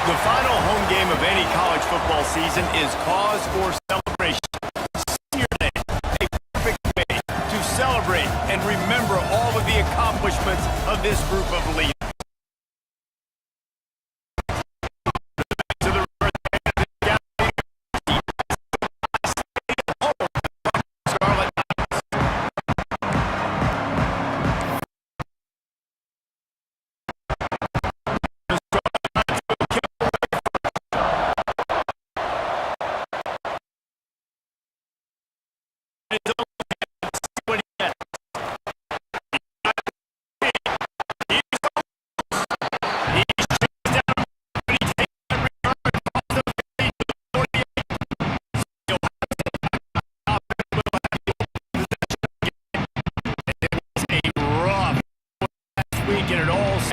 The final home game of any college football season is cause for celebration. Senior Day, a perfect way to celebrate and remember all of the accomplishments of this group of leaders.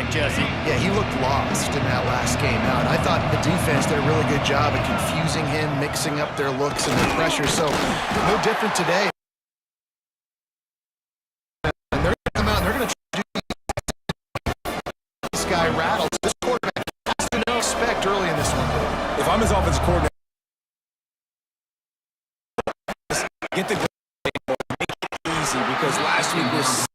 Jesse. Yeah, he looked lost in that last game out. I thought the defense did a really good job of confusing him, mixing up their looks and their pressure. So no different today. And they're going to come out and they're going to try to do this guy rattles. This quarterback has to expect early in this one. Dude. If I'm his offensive coordinator, get the goal, make it easy, because last week was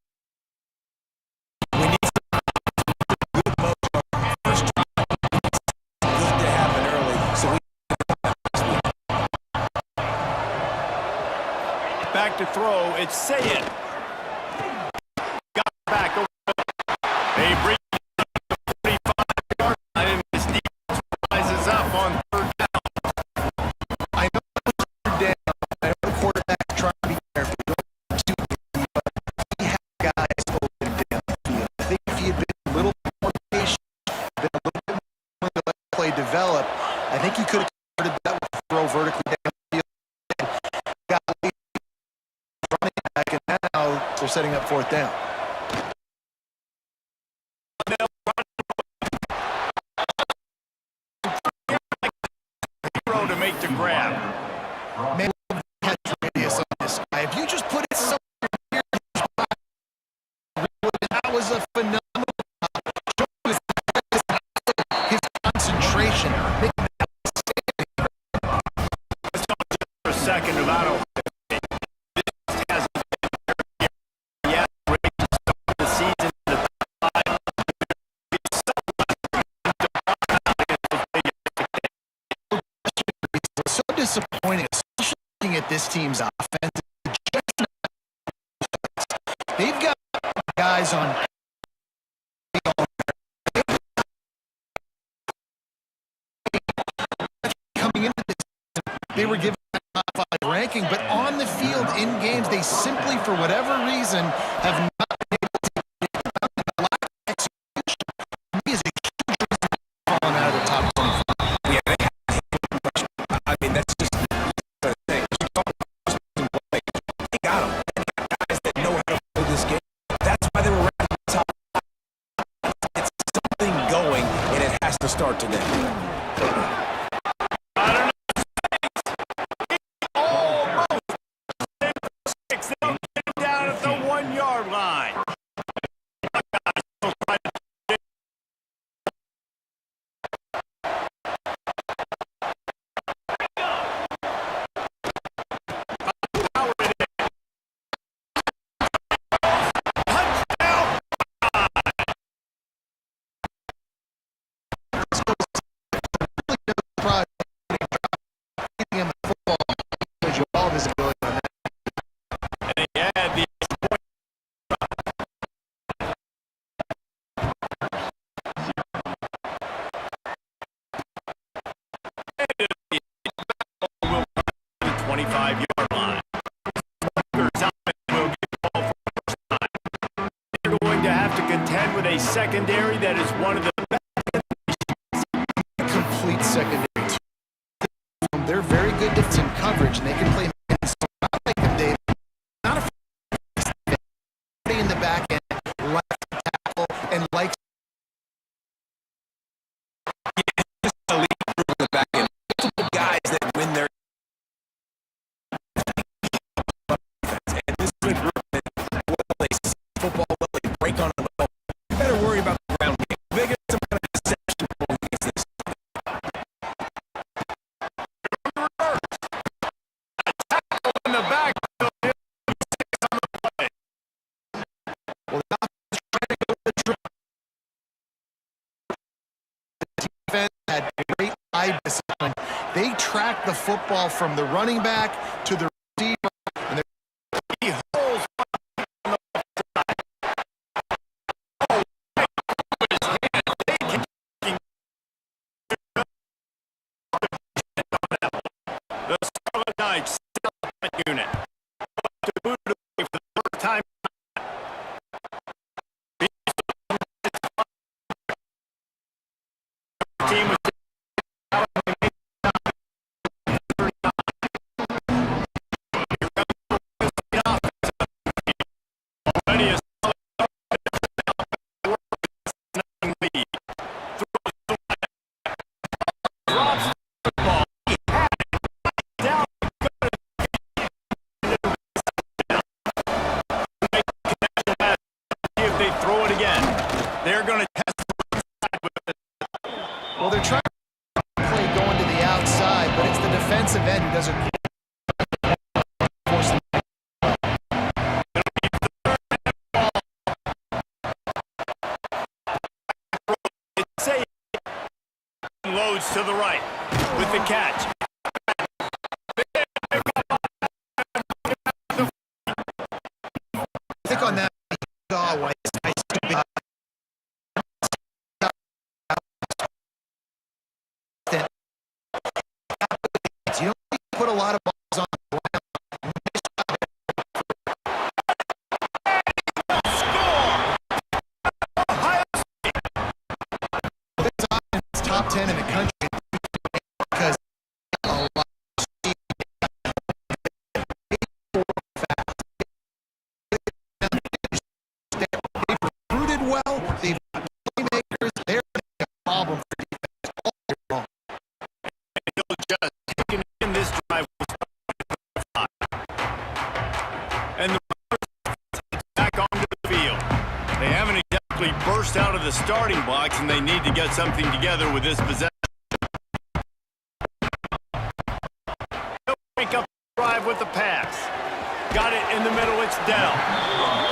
back to throw. It's Sayed. Got back over. They bring 45-yard line, and this defense rises up on third down. I know it's third down. I know the quarterback's trying to be careful. But he had guys open down the field. I think if he had been a little more patient, been a little bit more to let the play develop, I think he could have converted that with a throw vertically down the field. Got running back, and now they're setting up fourth down. To make the grab. Man, catch radius on this guy. If you just put it somewhere here, that was a phenomenal his concentration. Let's go for a second about Ohio State. This has been yet the season. So disappointing, especially looking at this team's offense. They've got guys on coming into this. They were given a top 5 ranking, but on the field in games, they simply, for whatever reason, have not been able to get the lack of execution. He is a huge reason falling out of the top 25. I mean, that's just the thing. They got them. They got guys that know how to play this game. That's why they were right at the top. It's something going, and it has to start today. Down at the 1-yard line. A secondary that is one of the best. Complete secondary. They're very good in coverage, and they can play man. So I like them, Dave. Not a in the back end, left tackle, and like just a lead through the back end. Multiple guys that win their and this good group, well, they see football, well, they break on it. Better worry about the ground game. They get some kind of deception against this. had great eye discipline. They track the football from the running back to the receiver, and He holds the Scarlet Knights unit. To boot it away for the first time. Team was already a solid lead. Drops the football. He had it down. If they throw it again, they're going to test the side with it. well, they're trying to play going to the outside, but it's the defensive end who doesn't force them. Say loads to the right with the catch. I think on that, White, nice to be. You don't need to put a lot of balls on the ground. This offense is top 10 in the country because a lot of speed. They've recruited well. They've got playmakers. They're a problem for defense all year long. He'll just take it in this drive. And the back onto the field. They haven't exactly burst out of the starting blocks, and they need to get something together with this possession. They'll break up the drive with the pass. Got it in the middle. It's down.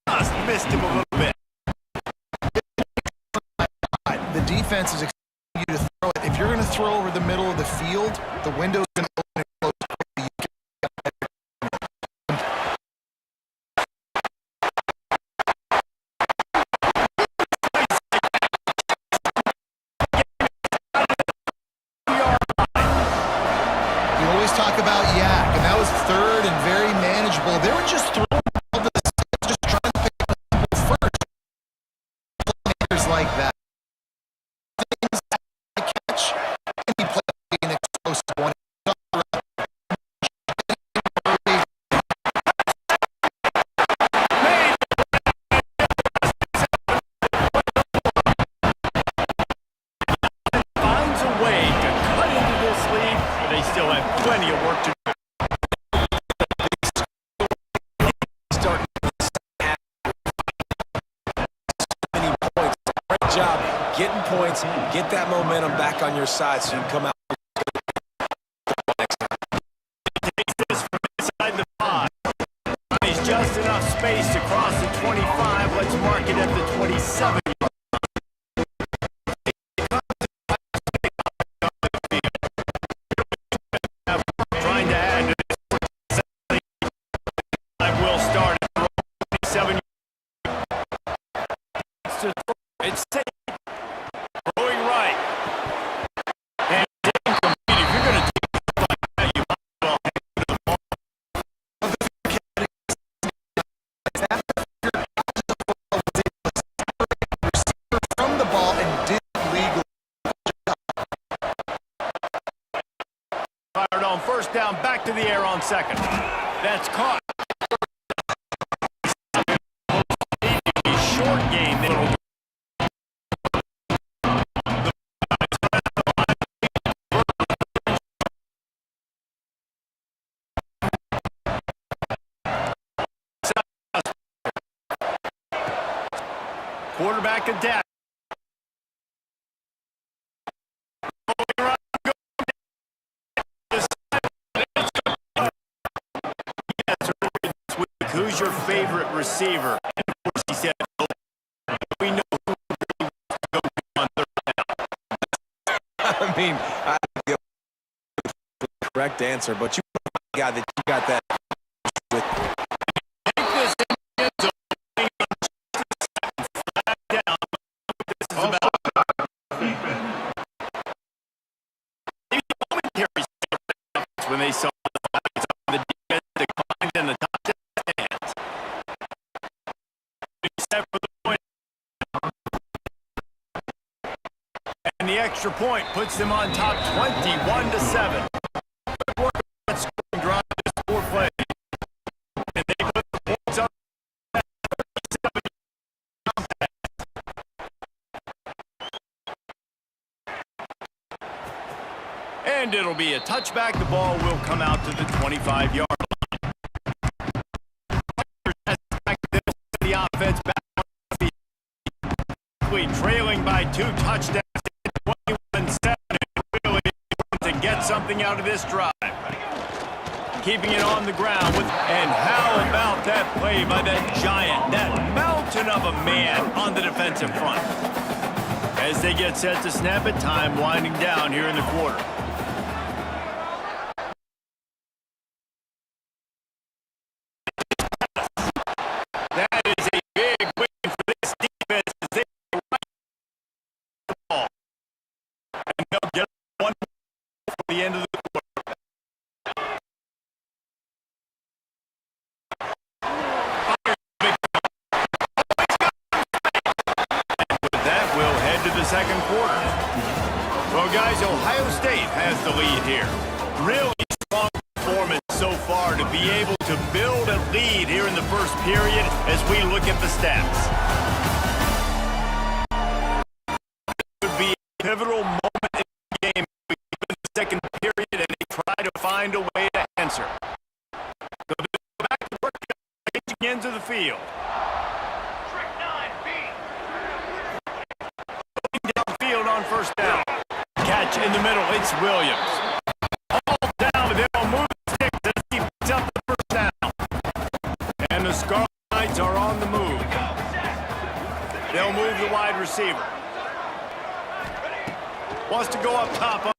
Just missed him a little bit. The defense is expecting you to throw it. If you're going to throw over the middle of the field, the window's going to open and close quickly. You can get better. We always talk about Yak, and that was third and very manageable. They were just throwing the ball to the side, just trying to pick up the ball first. Players like that. Things that they catch, and he played an explosive one. Finds a way to cut into this lead, but they still have plenty of work to do. Start many points. Great job getting points, get that momentum back on your side so you can come out next time. Takes this from inside the 5. He's just enough space to cross the 25. Let's mark it at the 27. Trying to add to this. I will start at 27. It's safe. Going right. And incomplete. If you're going to take it like that, you might as well hang to the ball. From the ball and did legal. Fired on first down, back to the air on second. That's caught. A short game. Quarterback adapt. is your favorite receiver? And of course, he said, oh, we know who really wants to go on third down. I mean, I don't know the correct answer, but you got that. You got that with. Take this in the end zone, flat down. This is about maybe momentary silence when they saw the flags on the defense declined and the touchdown stands. Set for the point. And the extra point puts them on top 21-7. Good work on that scoring drive, just 4 plays. And they put the points up. And it'll be a touchback. The ball will come out to the 25-yard line. The offense back on the field. Trailing by 2 touchdowns, 21-7, really to get something out of this drive. Keeping it on the ground with, and how about that play by that giant, that mountain of a man on the defensive front. As they get set to snap it, time winding down here in the quarter. That is a big win for this defense as they right the ball. And they'll get one for the end of the quarter. With that, we'll head to the second quarter. Well, guys, Ohio State has the lead here. Really strong performance so far to be able to build a lead here in the first period as we look at the stats. It would be a pivotal moment in the game in the second period, and they try to find a way to answer. So they go back to work, changing ends of the field. Going downfield on first down. Catch in the middle, it's Williams. All down, they'll move the sticks as he picks up the first down. And the Scarlet Knights are on the move. They'll move the wide receiver. Wants to go up top.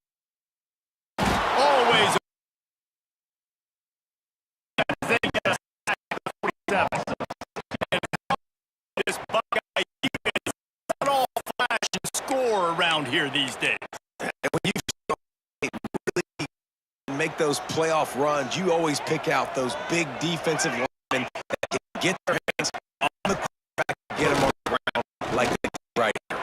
Always. As they get a sack at the 47. And this Buckeye defense, not all flash and score around here these days. And when you really make those playoff runs, you always pick out those big defensive linemen that can get their hands on the quarterback and get them on the ground like they did right here.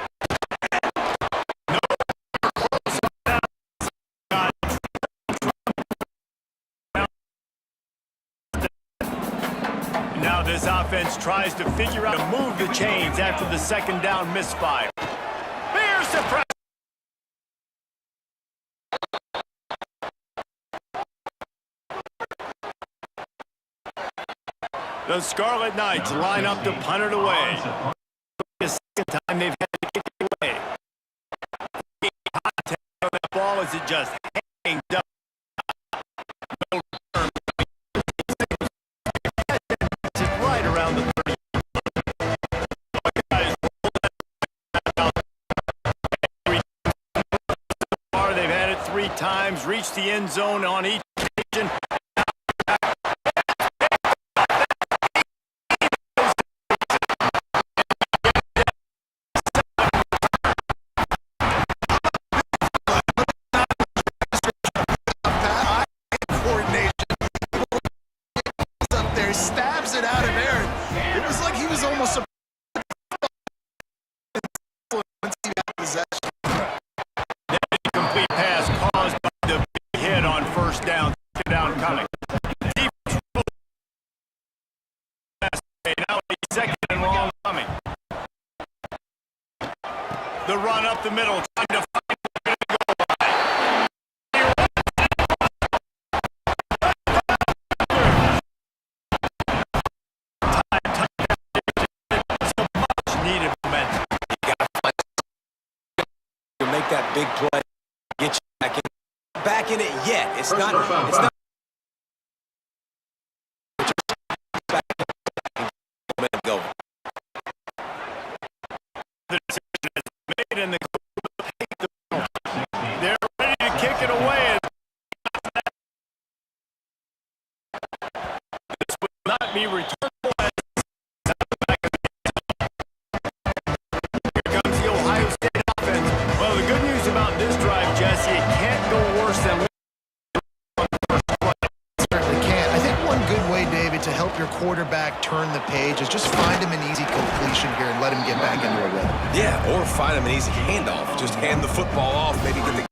Now this offense tries to figure out to move the chains after the second down misfire. Here's the press. The Scarlet Knights line up to punt it away. The second time they've had to kick it away. Contact on that ball as it just hangs up. Right around the 30. They've had it 3 times, reached the end zone on each occasion. Stabs it out of air. It was like he was almost a possession. That incomplete pass caused by the big hit on first down. Second down coming. Now a second and long coming. The run up the middle, trying to find where to go. Needed momentum. You got to make that big play, get you back in it yet. It's not. quarterback turn the page is just find him an easy completion here and let him get back into a rhythm. Yeah, or find him an easy handoff. Just hand the football off, maybe get the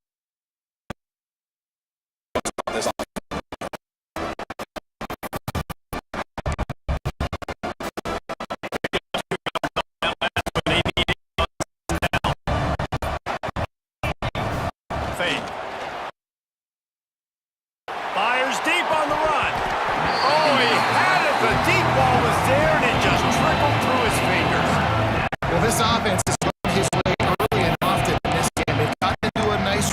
Fires deep on the run. Oh, he had it. The deep ball was there, and it just trickled through his fingers. Well, this offense is going his way early and often in this game. It got to do a nice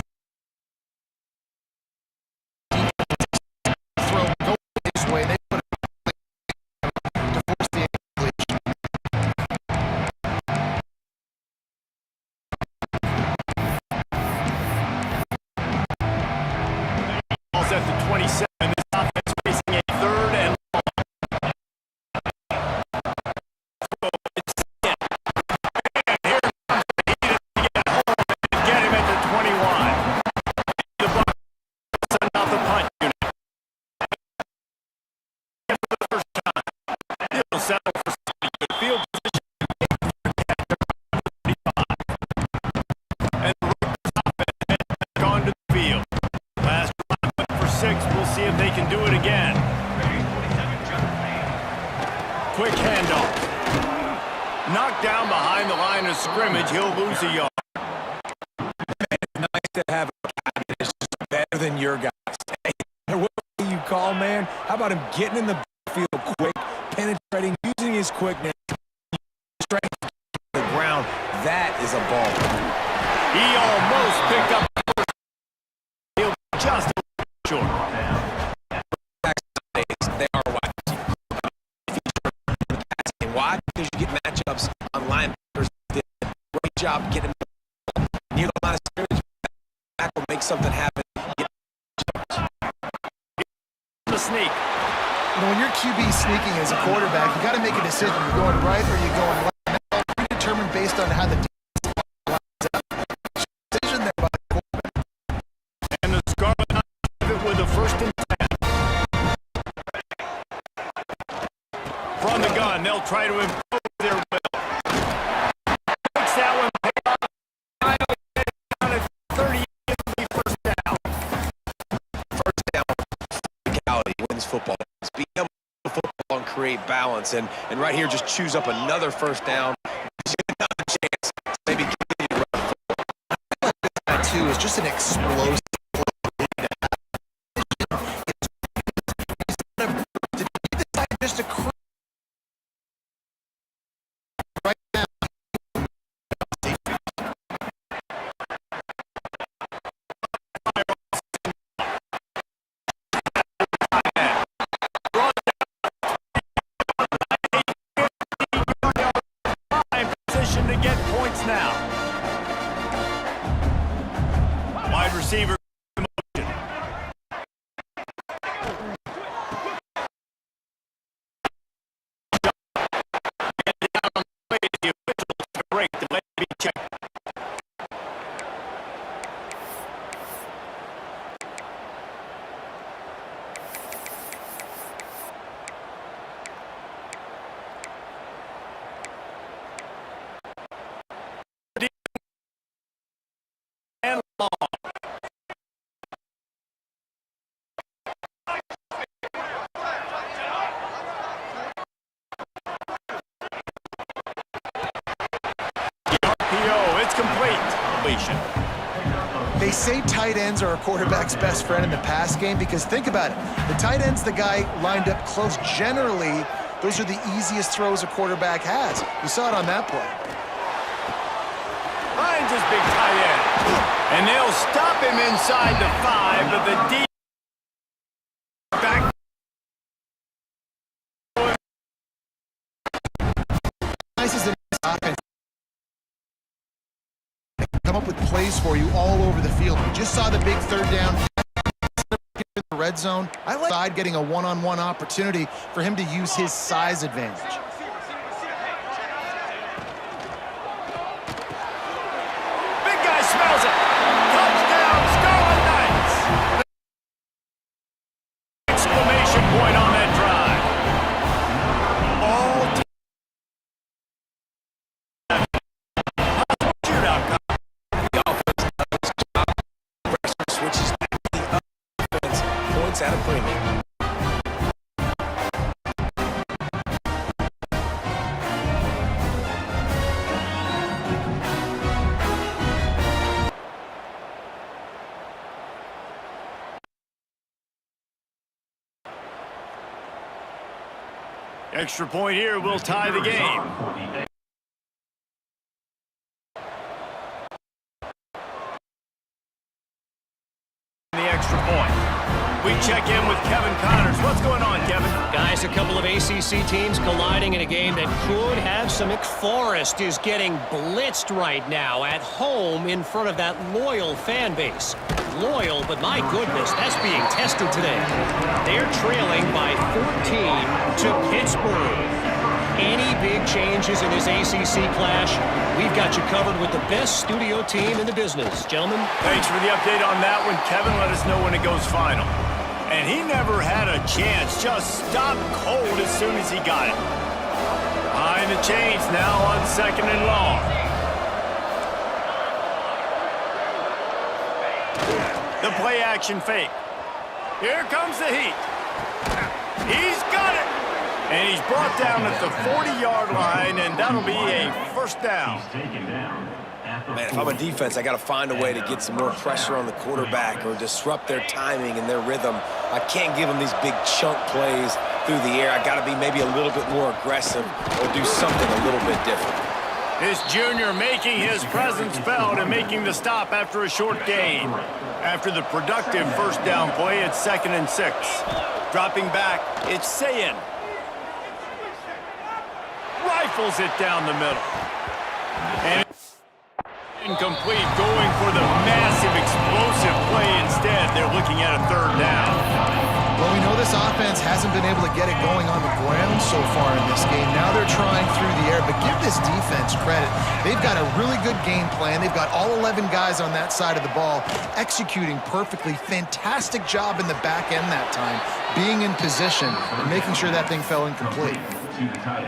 throw, go his way. They put it to force the incompletion. Ball's at the 27. This offense facing a third and long. Here comes the heat to get home and get him at the 21. The Bucs send out the punt unit. For the first time, he'll settle for good field position. And the Raiders offense has gone to the field. Last drive went for 6. We'll see if they can do it again. Quick handoff. Knocked down behind the line of scrimmage. He'll lose a yard. nice to have a guy that is just better than your guys. Hey, what you call, man? How about him getting in the field quick, penetrating, using his quickness, strength to the ground? That is a ball. He almost picked up the first. He'll be just a little short. They are wide. Why? Because you get matchups on linebackers. Did a great job getting near the line of scrimmage. Back will make something happen. The sneak. You know, when your QB sneaking as a quarterback, you got to make a decision. You're going right or you're going left. And that's predetermined based on how the defense lines up. Decision there by the quarterback. And the Scarlet Knights have it with a 1st and 10. From the gun, they'll try to impose their will. Takes that one. Finally down at 38. First down. First down, physicality wins football. Be able to football and create balance. And right here, just choose up another first down. Gives you another chance to maybe continue to run football. That, too, is just an explosive play. Just a right now. Position to get points now. Wide receiver. And long. RPO, it's complete. Completion. They say tight ends are a quarterback's best friend in the pass game because think about it. The tight end's the guy lined up close. Generally, those are the easiest throws a quarterback has. You saw it on that play. Finds his big tight end. And they'll stop him inside the 5, but the D back. Nice as the offense. They can come up with plays for you all over the field. We just saw the big 3rd down in the red zone. I like side getting a one-on-one opportunity for him to use his size advantage. Smells it. Touchdown, Scarlet Knights. Exclamation point on that drive. Extra point here will tie the game. The extra point. We check in with Kevin Connors. What's going on, Kevin? Guys, a couple of ACC teams colliding in a game that could have some. Forest is getting blitzed right now at home in front of that loyal fan base. Loyal, but my goodness, that's being tested today. They're trailing by 14 to Pittsburgh. Any big changes in this ACC clash, we've got you covered with the best studio team in the business. Gentlemen. Thanks for the update on that one, Kevin. Let us know when it goes final. And he never had a chance. Just stopped cold as soon as he got it. Behind the chains now on 2nd and long. The play action fake. Here comes the heat. He's got it. And he's brought down at the 40-yard line, and that'll be a first down. Man, if I'm a defense, I got to find a way to get some more pressure on the quarterback or disrupt their timing and their rhythm. I can't give them these big chunk plays through the air. I got to be maybe a little bit more aggressive or do something a little bit different. This junior making his presence felt and making the stop after a short gain. After the productive first down play, it's 2nd and 6. Dropping back, it's Sayin. Rifles it down the middle. And incomplete, going for the massive explosive play instead. They're looking at a 3rd down. Well, we know this offense hasn't been able to get it going on the ground so far in this game. Now they're trying through the air, but give this defense credit. They've got a really good game plan. They've got all 11 guys on that side of the ball executing perfectly. Fantastic job in the back end that time, being in position and making sure that thing fell incomplete.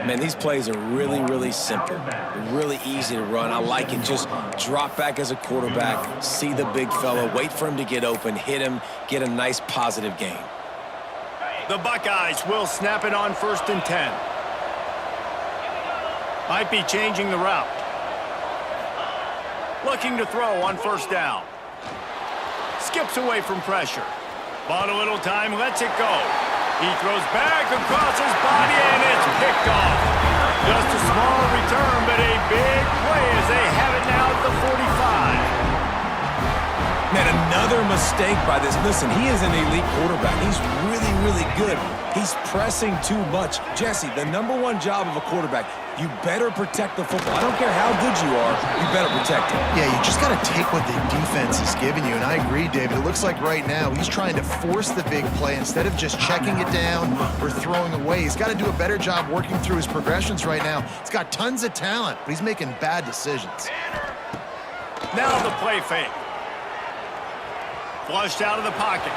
Man, these plays are really, really simple. Really easy to run. I like it. Just drop back as a quarterback, see the big fella, wait for him to get open, hit him, get a nice positive gain. The Buckeyes will snap it on 1st and 10. Might be changing the route. Looking to throw on 1st down. Skips away from pressure. Bought a little time, lets it go. He throws back across his body, and it's picked off. Just a small return, but a big play as they have it now at the 45. Man, another mistake by this. Listen, he is an elite quarterback. He's really, really good. He's pressing too much. Jesse, the #1 job of a quarterback, you better protect the football. I don't care how good you are, you better protect it. Yeah, you just got to take what the defense is giving you, and I agree, David. It looks like right now he's trying to force the big play instead of just checking it down or throwing away. He's got to do a better job working through his progressions right now. He's got tons of talent, but he's making bad decisions. Now the play fake. Flushed out of the pocket.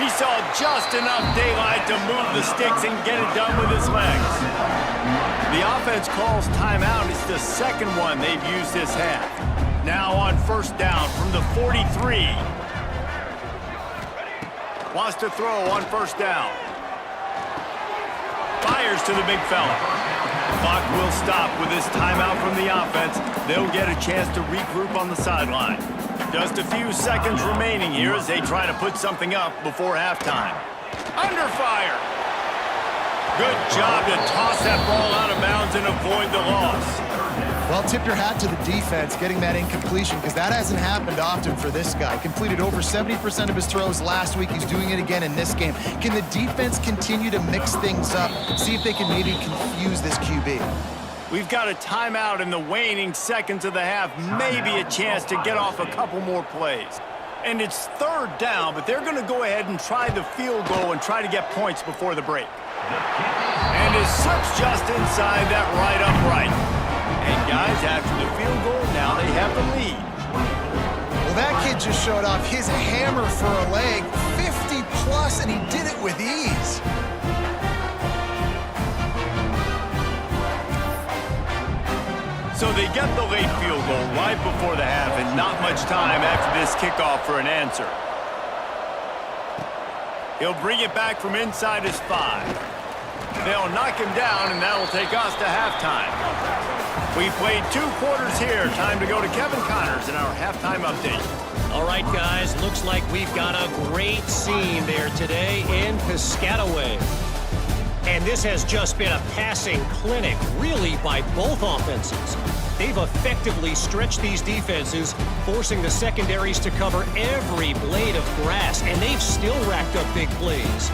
He saw just enough daylight to move the sticks and get it done with his legs. The offense calls timeout. It's the 2nd one they've used this half. Now on 1st down from the 43. Wants to throw on 1st down. Fires to the big fella. Clock will stop with this timeout from the offense. They'll get a chance to regroup on the sideline. Just a few seconds remaining here as they try to put something up before halftime. Under fire. Good job to toss that ball out of bounds and avoid the loss. Well, tip your hat to the defense getting that incompletion because that hasn't happened often for this guy. Completed over 70% of his throws last week. He's doing it again in this game. Can the defense continue to mix things up? See if they can maybe confuse this QB. We've got a timeout in the waning seconds of the half. Maybe a chance to get off a couple more plays. And it's 3rd down, but they're going to go ahead and try the field goal and try to get points before the break. And it slips just inside that right upright. And guys, after the field goal, now they have the lead. Well, that kid just showed off his hammer for a leg, 50 plus, and he did it with ease. So they get the late field goal right before the half and not much time after this kickoff for an answer. He'll bring it back from inside his 5. They'll knock him down, and that'll take us to halftime. We played 2 quarters here. Time to go to Kevin Connors in our halftime update. All right, guys, looks like we've got a great scene there today in Piscataway. And this has just been a passing clinic, really, by both offenses. They've effectively stretched these defenses, forcing the secondaries to cover every blade of grass, and they've still racked up big plays.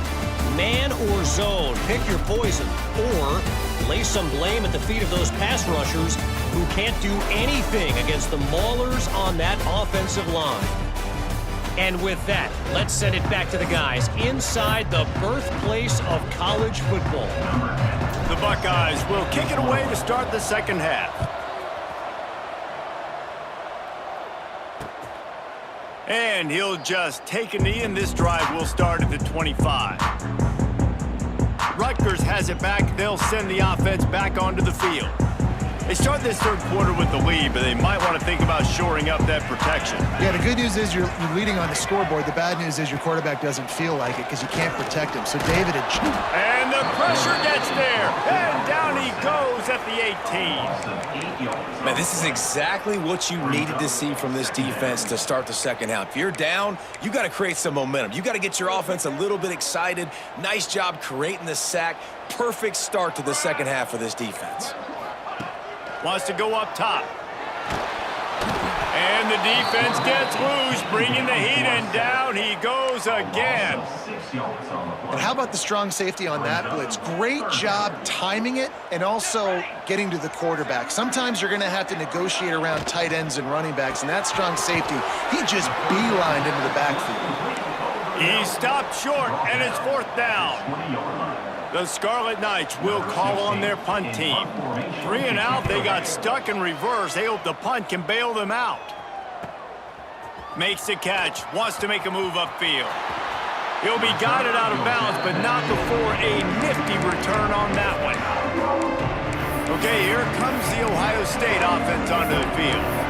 Man or zone, pick your poison, or lay some blame at the feet of those pass rushers who can't do anything against the maulers on that offensive line. And with that, let's send it back to the guys inside the birthplace of college football. The Buckeyes will kick it away to start the second half. And he'll just take a knee, and this drive will start at the 25. Rutgers has it back. They'll send the offense back onto the field. They start this third quarter with the lead, but they might want to think about shoring up that protection. Yeah, the good news is you're leading on the scoreboard. The bad news is your quarterback doesn't feel like it because you can't protect him. So David And the pressure gets there. And down he goes at the 18. Man, this is exactly what you needed to see from this defense to start the second half. If you're down, you got to create some momentum. You got to get your offense a little bit excited. Nice job creating the sack. Perfect start to the second half for this defense. Wants to go up top. And the defense gets loose, bringing the heat, and down he goes again. And how about the strong safety on that blitz? Great job timing it and also getting to the quarterback. Sometimes you're going to have to negotiate around tight ends and running backs, and that strong safety, he just beelined into the backfield. He stopped short, and it's fourth down. The Scarlet Knights will call on their punt team. 3 and out, they got stuck in reverse. They hope the punt can bail them out. Makes the catch, wants to make a move upfield. He'll be guided out of bounds, but not before a nifty return on that one. Okay, here comes the Ohio State offense onto the field.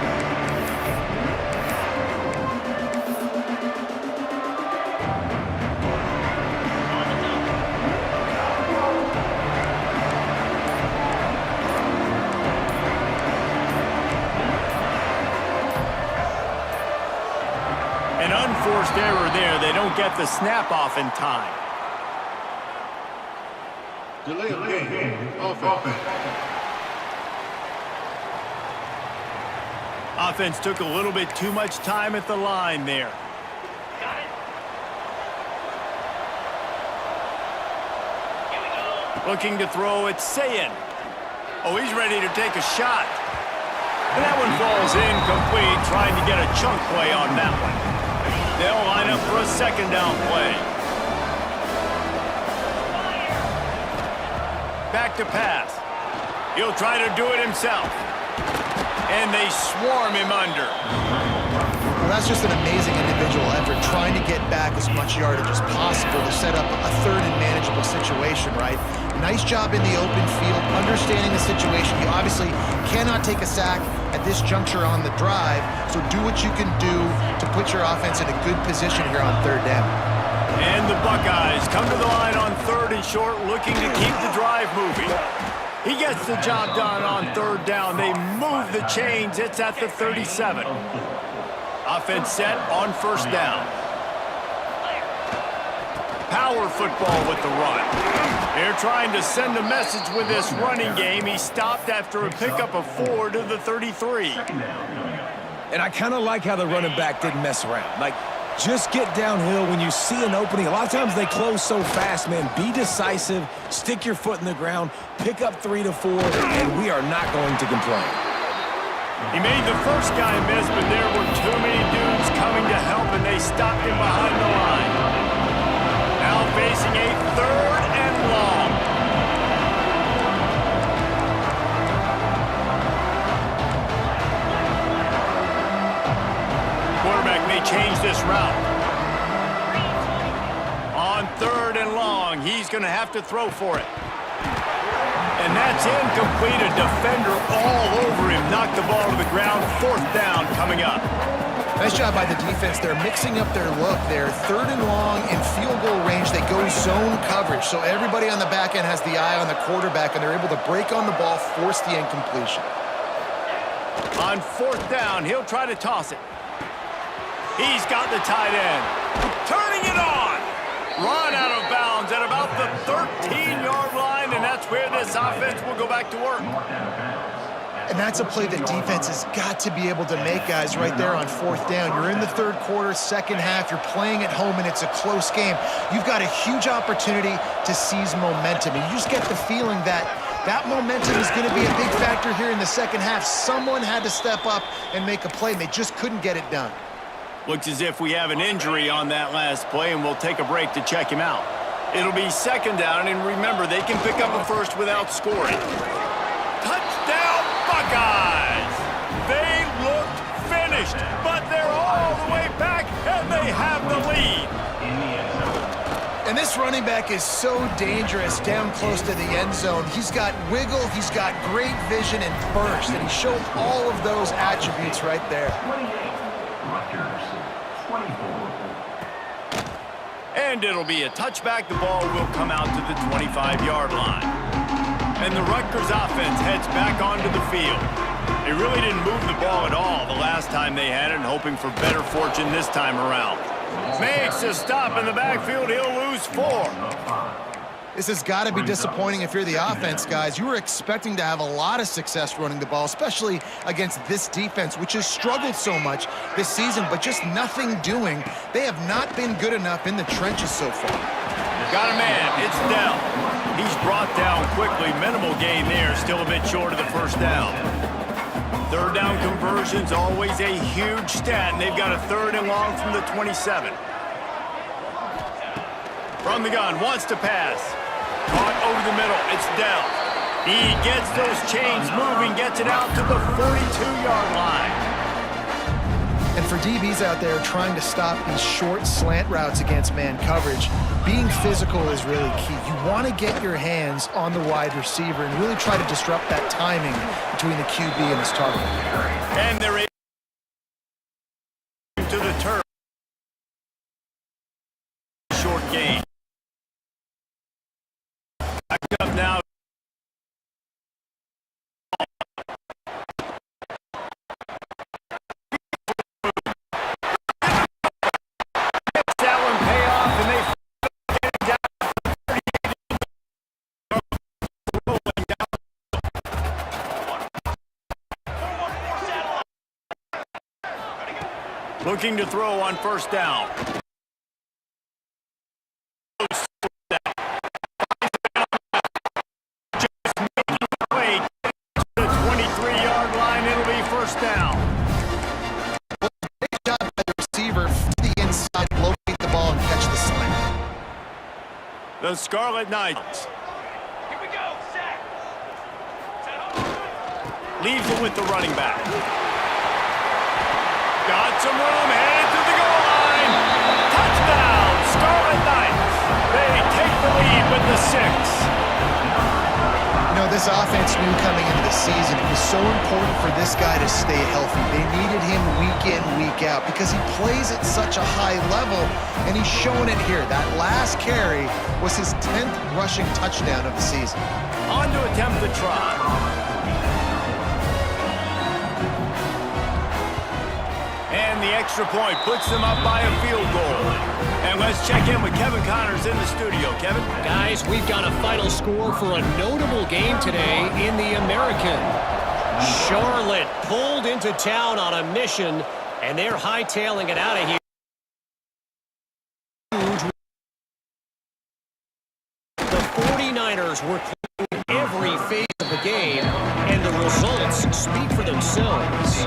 An unforced error there. They don't get the snap off in time. Delay of game. Offense. Offense took a little bit too much time at the line there. Looking to throw it, Sayin. Oh, he's ready to take a shot. And that one falls incomplete, trying to get a chunk play on that one. They'll line up for a second down play. Back to pass. He'll try to do it himself. And they swarm him under. Well, that's just an amazing individual effort, trying to get back as much yardage as possible to set up a third and manageable situation, right? Nice job in the open field, understanding the situation. You obviously cannot take a sack at this juncture on the drive, so do what you can do to put your offense in a good position here on third down. And the Buckeyes come to the line on third and short, looking to keep the drive moving. He gets the job done on third down. They move the chains. It's at the 37. Offense set on first down. Power football with the run. They're trying to send a message with this running game. He stopped after a pickup of 4 to the 33. And I kind of like how the running back didn't mess around. Like, just get downhill when you see an opening. A lot of times they close so fast, man. Be decisive, stick your foot in the ground, pick up 3 to 4, and we are not going to complain. He made the first guy miss, but there were too many dudes coming to help, and they stopped him behind the line. Now facing a third and long. Quarterback may change this route. On third and long, he's going to have to throw for it. And that's incomplete. A defender all over him. Knocked the ball to the ground. Fourth down coming up. Nice job by the defense. They're mixing up their look there. Third and long in field goal range. They go zone coverage. So everybody on the back end has the eye on the quarterback, and they're able to break on the ball, force the incompletion. On fourth down, he'll try to toss it. He's got the tight end. Turning it on. Run out of bounds at about the 13-yard line. where this offense will go back to work. And that's a play that defense has got to be able to make, guys, right there on fourth down. You're in the third quarter, second half. You're playing at home, and it's a close game. You've got a huge opportunity to seize momentum. And you just get the feeling that that momentum is going to be a big factor here in the second half. Someone had to step up and make a play, and they just couldn't get it done. Looks as if we have an injury on that last play, and we'll take a break to check him out. It'll be second down, and remember, they can pick up a first without scoring. Touchdown, Buckeyes! They looked finished, but they're all the way back, and they have the lead. And this running back is so dangerous down close to the end zone. He's got wiggle, he's got great vision and burst, and he showed all of those attributes right there. And it'll be a touchback. The ball will come out to the 25-yard line. And the Rutgers offense heads back onto the field. They really didn't move the ball at all the last time they had it, and hoping for better fortune this time around. Makes a stop in the backfield. He'll lose 4. This has got to be disappointing if you're the offense, guys. You were expecting to have a lot of success running the ball, especially against this defense, which has struggled so much this season, but just nothing doing. They have not been good enough in the trenches so far. Got a man. It's Dell. He's brought down quickly. Minimal gain there. Still a bit short of the first down. Third down conversion's always a huge stat, and they've got a third and long from the 27. From the gun, wants to pass. Caught over the middle, it's Dell. He gets those chains moving, gets it out to the 42-yard line. And for DBs out there trying to stop these short slant routes against man coverage, being physical is really key. You want to get your hands on the wide receiver and really try to disrupt that timing between the QB and his target. And they're able to the turf. Short gain. Back up now. That one pay off, and they get it down. Looking to throw on first down. First down. Well, great job by the receiver to the inside, locate the ball and catch the slant. The Scarlet Knights. Here we go, sack. Leaves it with the running back. Got some room, headed to the goal line. Touchdown, Scarlet Knights. They take the lead with the 6. You know, this offense knew coming into the season it was so important for this guy to stay healthy. They needed him week in, week out because he plays at such a high level, and he's showing it here. That last carry was his 10th rushing touchdown of the season. On to attempt the try. And the extra point puts them up by a field goal. And let's check in with Kevin Connors in the studio. Kevin? Guys, we've got a final score for a notable game today in the American. Charlotte pulled into town on a mission, and they're hightailing it out of here. The 49ers were playing every phase of the game, and the results speak for themselves.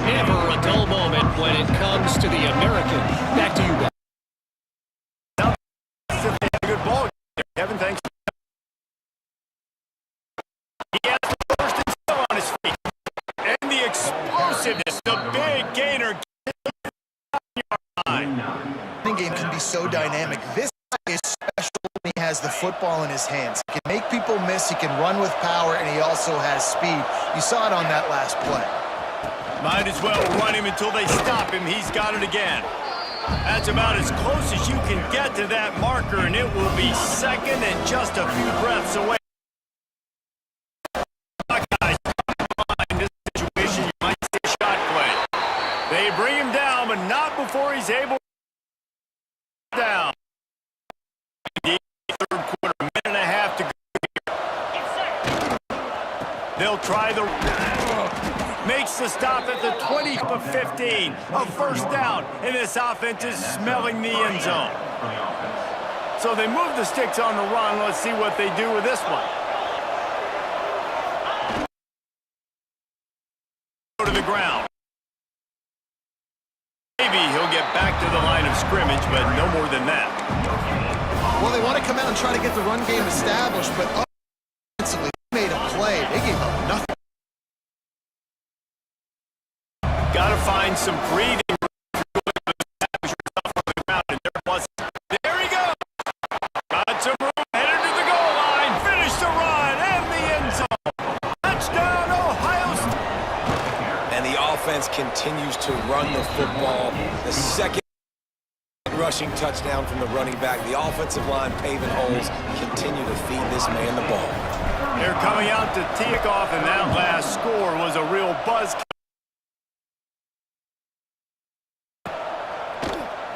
Never a dull moment when it comes to the American. Back to you guys. Good ball, Kevin. Thanks. He has the first and still on his feet. And the explosiveness, the big gainer. The game can be so dynamic. This guy is special when he has the football in his hands. He can make people miss, he can run with power, and he also has speed. You saw it on that last play. Might as well run him until they stop him. He's got it again. That's about as close as you can get to that marker, and it will be second and just a few breaths away. Buckeyes, in this situation, you might say shot play. They bring him down, but not before he's able to down. Third quarter, minute and a half to go here. They'll try the... Makes the stop at the 20 of 15. A first down, and this offense is smelling the end zone. So they move the sticks on the run. Let's see what they do with this one. Go to the ground. Maybe he'll get back to the line of scrimmage, but no more than that. Well, they want to come out and try to get the run game established, but offensively made a play. They gave up nothing. Got to find some breathing room if you're going to establish yourself on the ground, and there was. There he goes. Got some room, headed to the goal line, finished the run, and the end zone. Touchdown, Ohio State. And the offense continues to run the football. The second rushing touchdown from the running back. The offensive line paving holes, continue to feed this man the ball. They're coming out to tee it off, and that last score was a real buzz.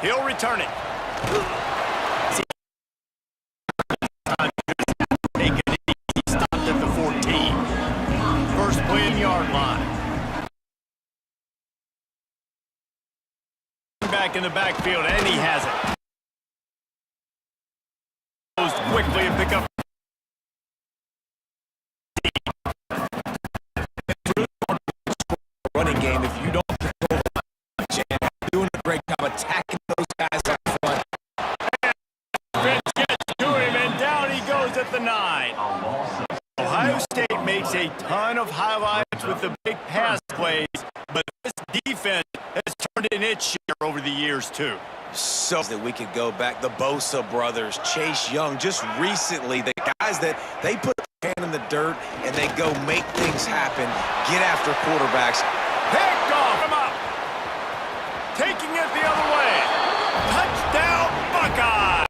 He'll return it. Take it easy. He stopped at the 14. First play in yard line. Back in the backfield, and he has it. Goes quickly and pick up. Running game, if you don't control the line, doing a great job attacking those guys up front. Fitz gets to him, and down he goes at the 9. Ohio State makes a ton of highlights with the big pass plays, but this defense has turned in its share over the years, too. So that we could go back, the Bosa brothers, Chase Young, just recently, the guys that they put their hand in the dirt and they go make things happen, get after quarterbacks. Picked off, him up. Taking it the other way. Touchdown, Buckeye.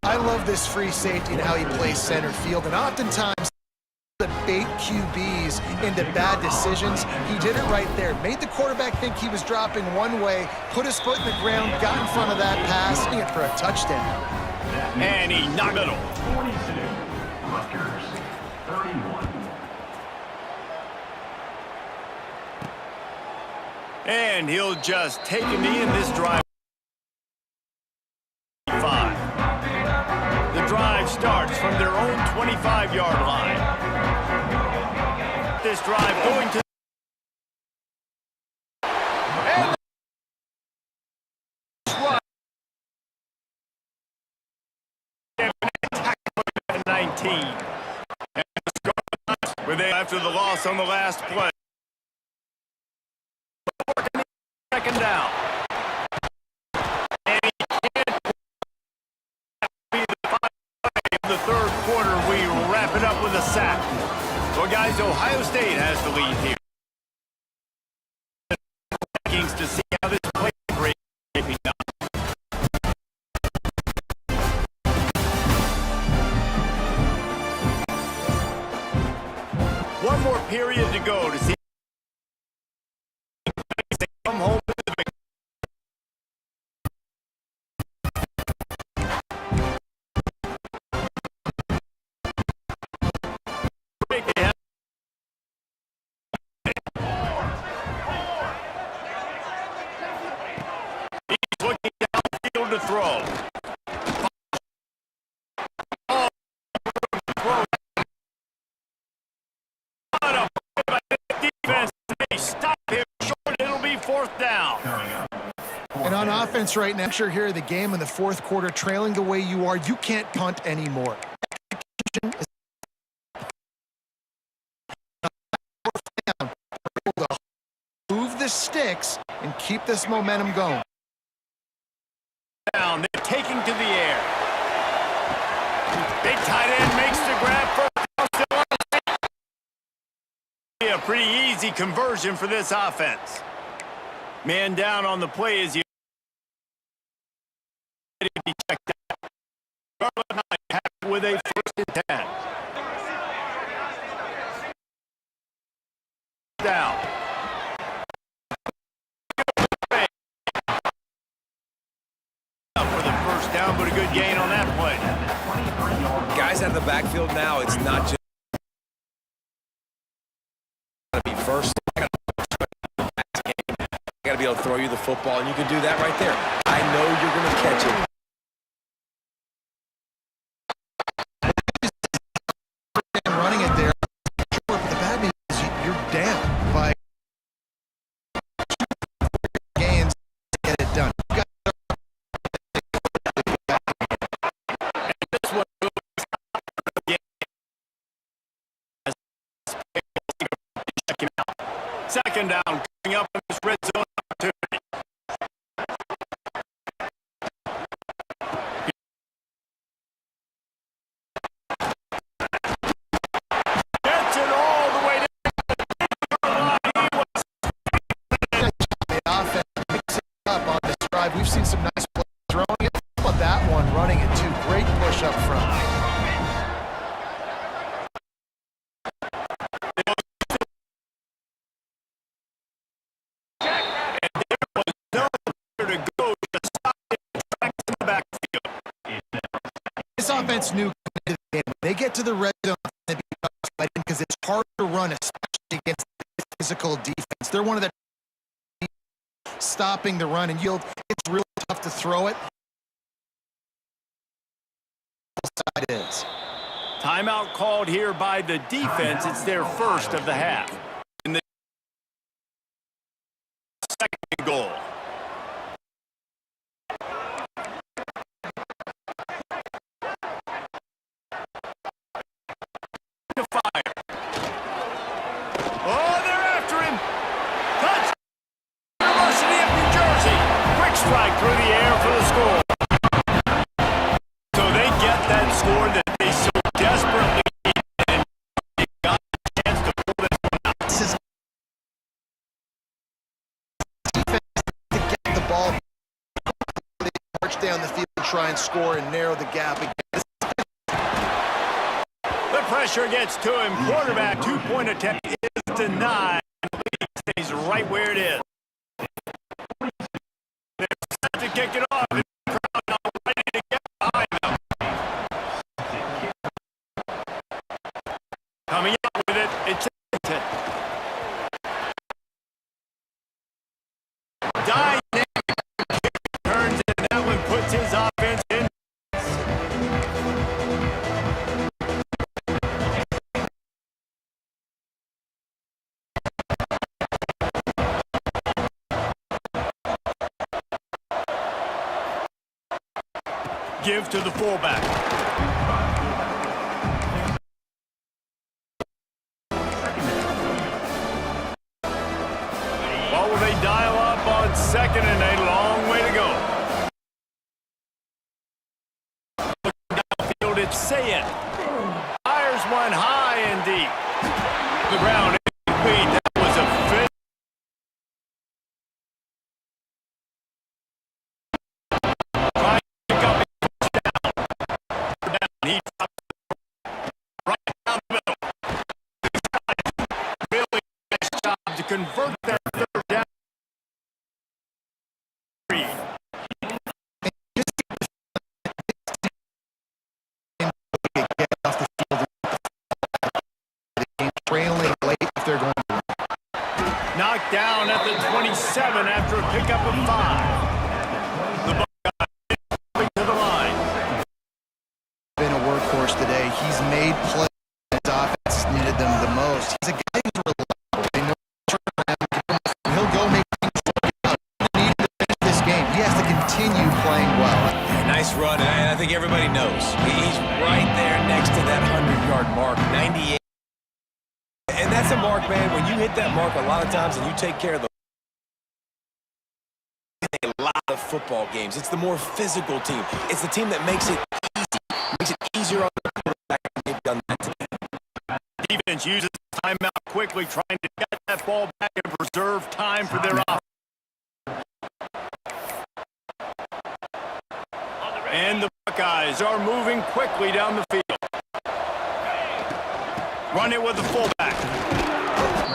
I love this free safety and how he plays center field, and oftentimes the bait QBs into bad decisions. He did it right there. Made the quarterback think he was dropping one way, put his foot in the ground, got in front of that pass, hitting it for a touchdown. And he knocked it. 42. Rutgers, 31. And he'll just take him in this drive. 5. The drive starts from their own 25-yard line. This drive going to and right. 19. And with after the loss on the last play. Second down. And he can't be the 5 play of the third quarter. We wrap it up with a sack. Well, guys, Ohio State has the lead here. To see how this play is shaping up. One more period to go to see come home with the victory. He's looking downfield to throw. Defense, they stop him short. It'll be fourth down. And on offense right now, you're here in the game in the fourth quarter, trailing the way you are, you can't punt anymore. Move the sticks and keep this momentum going. Down, they're taking to the air. Big tight end makes the grab for a pretty easy conversion for this offense. Man down on the play as he checked out. Garland High with a first and 10. Down. For the first First down, but a good gain on that play. Guys out of the backfield now, it's not just to be first. I got to be able to throw you the football, and you can do that right there. I know you're going to catch it. Running it there. But the bad news is you're down by gains to get it done. You got Second down, coming up in this red zone opportunity. Gets it all the way down the offense picks it up on this drive. We've seen some nice plays throwing it. How about that one running it too? Great push up front. This offense knew going into the game. They get to the red zone because it's hard to run, especially against physical defense. They're one of the stopping the run and yield. It's really tough to throw it. Side is. Timeout called here by the defense. It's their first of the half. And the second goal. To fire. Oh, they're after him. Touch. University of New Jersey. Quick strike through the air for the score. So they get that score that they so desperately need, and they got a chance to pull this one out. This is defense to get the ball. They march down the field, try and score and narrow the gap again. The pressure gets to him. Quarterback, two-point attempt is denied. The lead stays right where it is. They're set to kick it off. The crowd now ready to get behind them. Coming up with it, it's Edmonton. Dynamic turns, and that one puts his offense in. Give to the fullback. What will they dial up on second and a long way to go? Looking downfield, it's Sayin. Fires one high and deep. The ground incomplete. That was a fit. Trying to pick up a touchdown. He drops right down the middle. These guys really nice job to convert that third down. Trailing late if they're going to. Knocked down at the 27 after a pickup of 5. The Buckeyes coming to the line. Been a workhorse today. He's made plays. His offense needed them the most. He's a guy who's reliable. They know he'll go make things work out. He needs to finish this game. He has to continue playing well. Nice run, and I think everybody knows. He's right there next to that 100-yard mark, 98. And that's a mark, man. When you hit that mark a lot of times and you take care of the a lot of football games. It's the more physical team. It's the team that makes it easier on the quarterback. They've done that today. Defense uses timeout quickly, trying to get that ball back and preserve time for their offense. And the Buckeyes are moving quickly down the field. Run it with the fullback.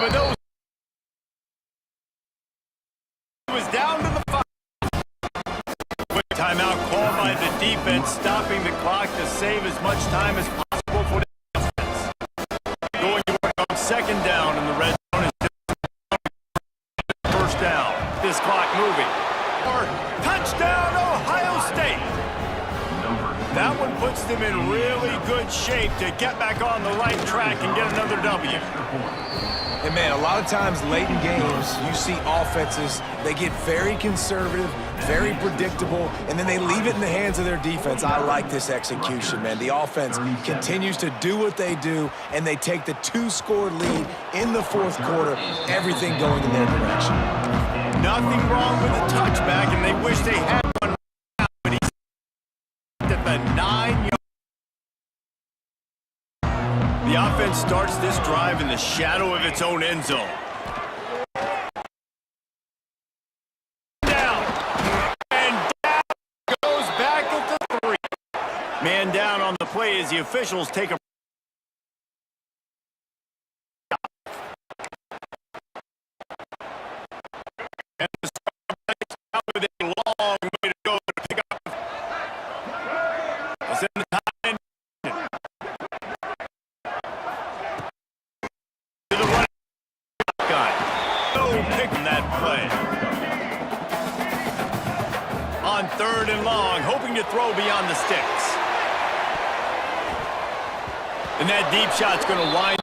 But those was down to the 5. Quick timeout called by led the defense, stopping the clock to save as much time as possible for the offense. Going to work on second down in the red zone is first down. This clock moving. Or touchdown, Ohio State. That one puts them in really good shape to get back on the right track and get another W. And man, a lot of times late in games, you see offenses, they get very conservative, very predictable, and then they leave it in the hands of their defense. I like this execution, man. The offense continues to do what they do, and they take the 2-score lead in the fourth quarter, everything going in their direction. Nothing wrong with the touchback, and they wish they had one right now, but he's at the 9-yard. The offense starts this drive in the shadow of its own end zone. Down. And down goes back at the 3. Man down on the play as the officials take a and the start with a long way to go to pick up. It's in the time. To the running guy. No picking that play. On third and long, hoping to throw beyond the sticks. And that deep shot's going to wind.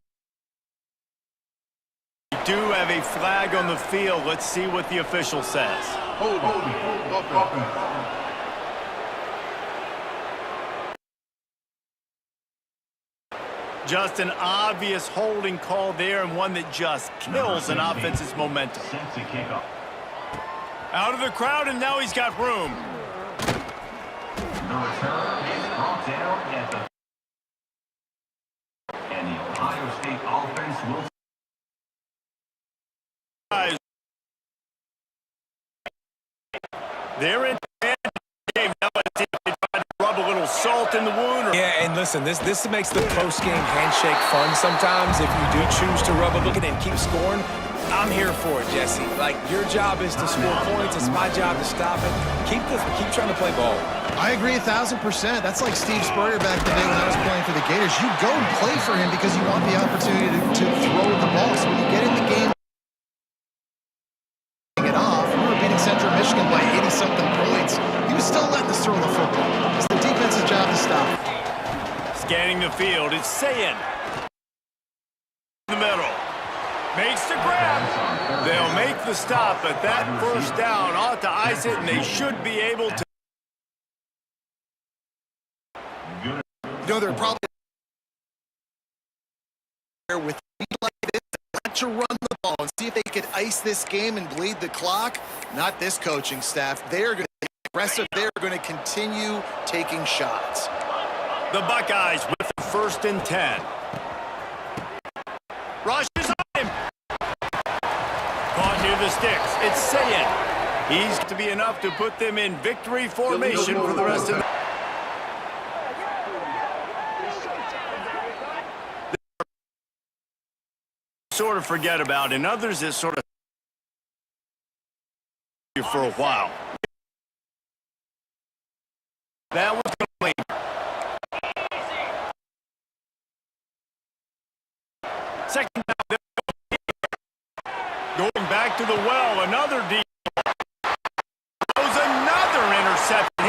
We do have a flag on the field. Let's see what the official says. Just an obvious holding call there, and one that just kills an offense's momentum. Out of the crowd, and now he's got room. The return is brought down at the... And the Ohio State offense will... They're in the game. Now let's see if they try to rub a little salt in the wound. Yeah, and listen, this makes the post-game handshake fun sometimes. If you do choose to rub a look at it and keep scoring, I'm here for it, Jesse. Like, your job is to score points. It's my job to stop it. Keep trying to play ball. I agree 1,000%. That's like Steve Spurrier back in the day when I was playing for the Gators. You go and play for him because you want the opportunity to throw the ball. So when you get in the game, it off. We were beating Central Michigan by 80-something points. He was still letting us throw the football. It's the defense's job to stop it. Scanning the field, it's Sayin. In the middle. Makes the grab. They'll make the stop, but that first down ought to ice it, and they should be able to. You know, they're probably with like this, not to run the ball and see if they could ice this game and bleed the clock. Not this coaching staff. They're going to be aggressive. They're going to continue taking shots. The Buckeyes with the 1st and 10. Rushes on him. Caught near the sticks. It's Sayin. He's to be enough to put them in victory formation for the rest of the... Sort of forget about, and others is sort of for a while. That was complete. Second down. Going back to the well, another deep. Throws another interception.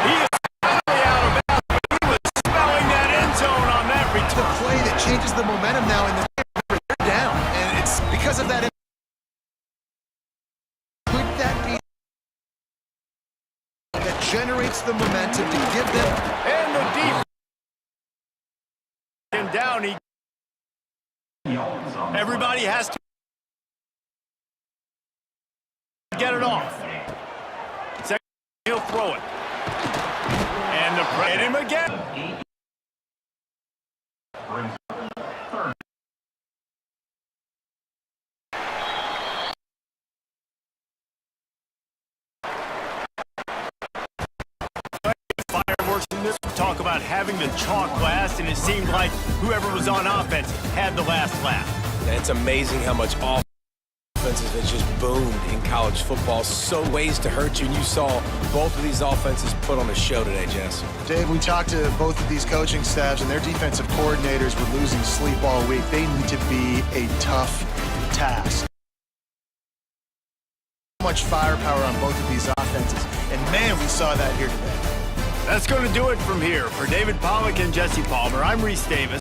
He is finally out of bounds, but he was smelling that end zone on that return. The play that changes the momentum now in the they're down, and it's because of that. Could that be that generates the momentum to give them And the deep. And down he. Everybody has to get it off. Second, he'll throw it. And the hit him again. Fireworks in this. Talk about having the chalk last, and it seemed like whoever was on offense had the last laugh. And it's amazing how much offense offenses have just boomed in college football. So ways to hurt you, and you saw both of these offenses put on a show today, Jess. Dave, we talked to both of these coaching staffs, and their defensive coordinators were losing sleep all week. They need to be a tough task. So much firepower on both of these offenses, and man, we saw that here today. That's going to do it from here. For David Pollack and Jesse Palmer, I'm Reese Davis.